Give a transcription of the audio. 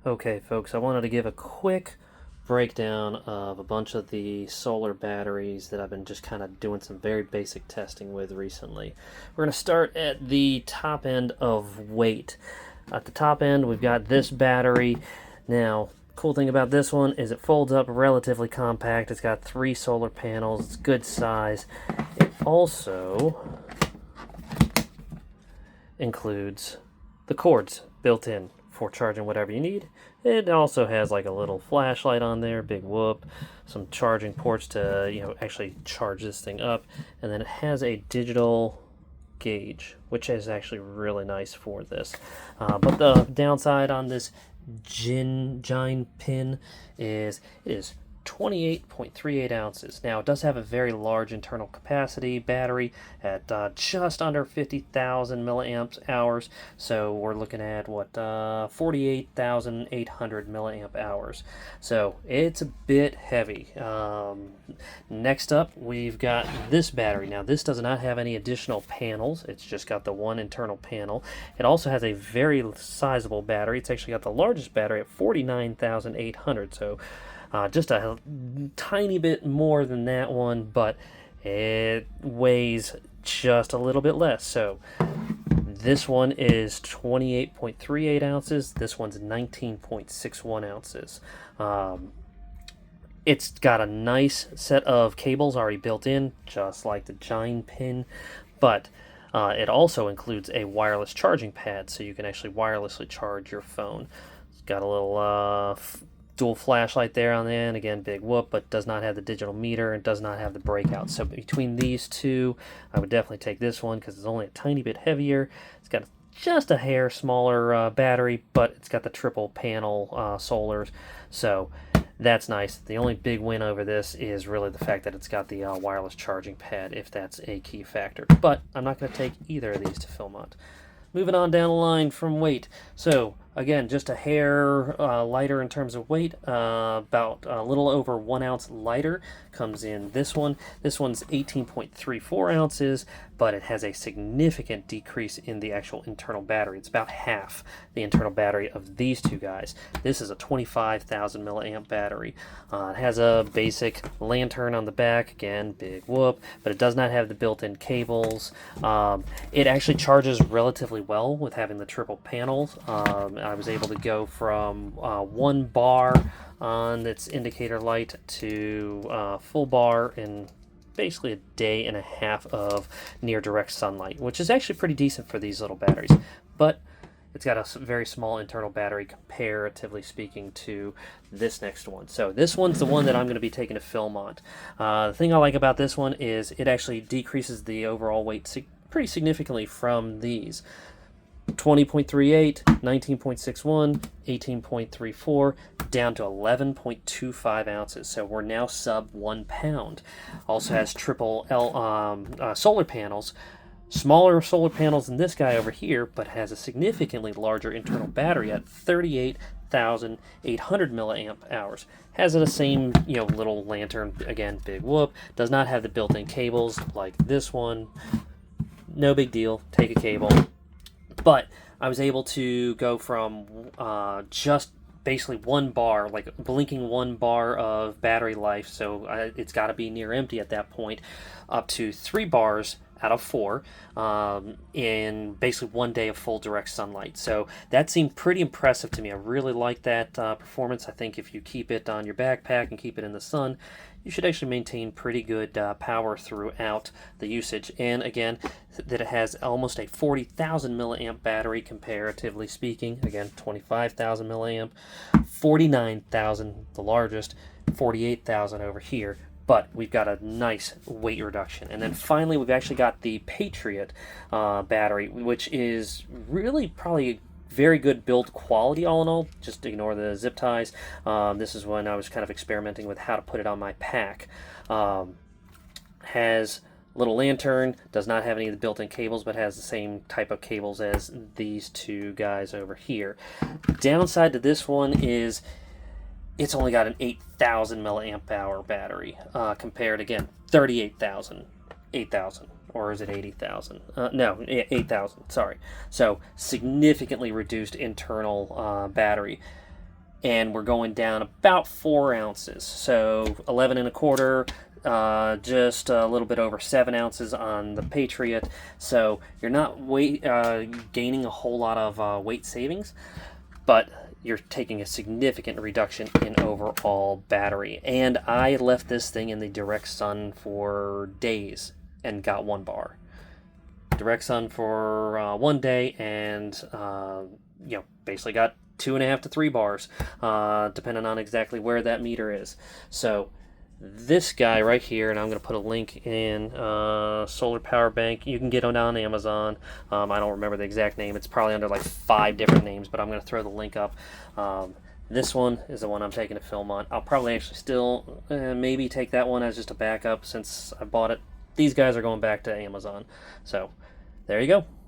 Okay, folks, I wanted to give a quick breakdown of a bunch of the solar batteries that I've been just kind of doing some very basic testing with recently. We're going to start at the top end of weight. At the top end, we've got this battery. Now, cool thing about this one is it folds up relatively compact. It's got 3 solar panels. It's good size. It also includes the cords built in for charging whatever you need. It also has like a little flashlight on there, big whoop, some charging ports to, actually charge this thing up, and then it has a digital gauge, which is actually really nice for this. But the downside on this Jinein pin is it is 28.38 ounces. Now, it does have a very large internal capacity battery at just under 50,000 milliamp hours. So we're looking at, 48,800 milliamp hours. So it's a bit heavy. Next up, we've got this battery. Now, this does not have any additional panels. It's just got the one internal panel. It also has a very sizable battery. It's actually got the largest battery at 49,800. So just a tiny bit more than that one, but it weighs just a little bit less. So this one is 28.38 ounces. This one's 19.61 ounces. It's got a nice set of cables already built in, just like the Jinein pin, but it also includes a wireless charging pad, so you can actually wirelessly charge your phone. It's got a little dual flashlight there on the end, again big whoop, but does not have the digital meter and does not have the breakout. So between these two, I would definitely take this one because it's only a tiny bit heavier. It's got just a hair smaller battery, but it's got the triple panel solars, so that's nice. The only big win over this is really the fact that it's got the wireless charging pad, if that's a key factor. But I'm not going to take either of these to Philmont. Moving on down the line from weight. So, again, just a hair lighter in terms of weight. About a little over 1 ounce lighter comes in this one. This one's 18.34 ounces, but it has a significant decrease in the actual internal battery. It's about half the internal battery of these two guys. This is a 25,000 milliamp battery. It has a basic lantern on the back. Again, big whoop, but it does not have the built-in cables. It actually charges relatively well with having the triple panels. I was able to go from 1 bar on its indicator light to full bar in basically a day and a half of near direct sunlight, which is actually pretty decent for these little batteries. But it's got a very small internal battery comparatively speaking to this next one. So this one's the one that I'm going to be taking to Philmont. The thing I like about this one is it actually decreases the overall weight pretty significantly from these. 20.38, 19.61, 18.34, down to 11.25 ounces. So we're now sub 1 pound. Also has triple solar panels. Smaller solar panels than this guy over here, but has a significantly larger internal battery at 38,800 milliamp hours. Has the same, little lantern, again, big whoop. Does not have the built-in cables like this one. No big deal. Take a cable. But I was able to go from just basically 1 bar, like blinking 1 bar of battery life, so it's got to be near empty at that point, up to 3 bars out of 4 in basically 1 day of full direct sunlight. So that seemed pretty impressive to me. I really like that performance. I think if you keep it on your backpack and keep it in the sun, you should actually maintain pretty good power throughout the usage. And again, that it has almost a 40,000 milliamp battery comparatively speaking. Again, 25,000 milliamp, 49,000 the largest, 48,000 over here. But we've got a nice weight reduction. And then finally, we've actually got the Patriot battery, which is really probably very good build quality all in all. Just ignore the zip ties. This is when I was kind of experimenting with how to put it on my pack. Has a little lantern, does not have any of the built-in cables, but has the same type of cables as these two guys over here. Downside to this one is it's only got an 8,000 milliamp hour battery compared, again, 38,000, 8,000, or is it 80,000? No, 8,000, sorry. So significantly reduced internal battery. and we're going down about 4 ounces. So 11 and a quarter, just a little bit over 7 ounces on the Patriot. So you're not gaining a whole lot of weight savings, but you're taking a significant reduction in overall battery. And I left this thing in the direct sun for days and got 1 bar. Direct sun for 1 day, and basically got 2.5 to 3 bars, depending on exactly where that meter is. So this guy right here, and I'm going to put a link in, solar power bank. You can get it on Amazon. I don't remember the exact name. It's probably under like 5 different names, but I'm going to throw the link up. This one is the one I'm taking to Philmont. I'll probably actually still maybe take that one as just a backup since I bought it. These guys are going back to Amazon. So there you go.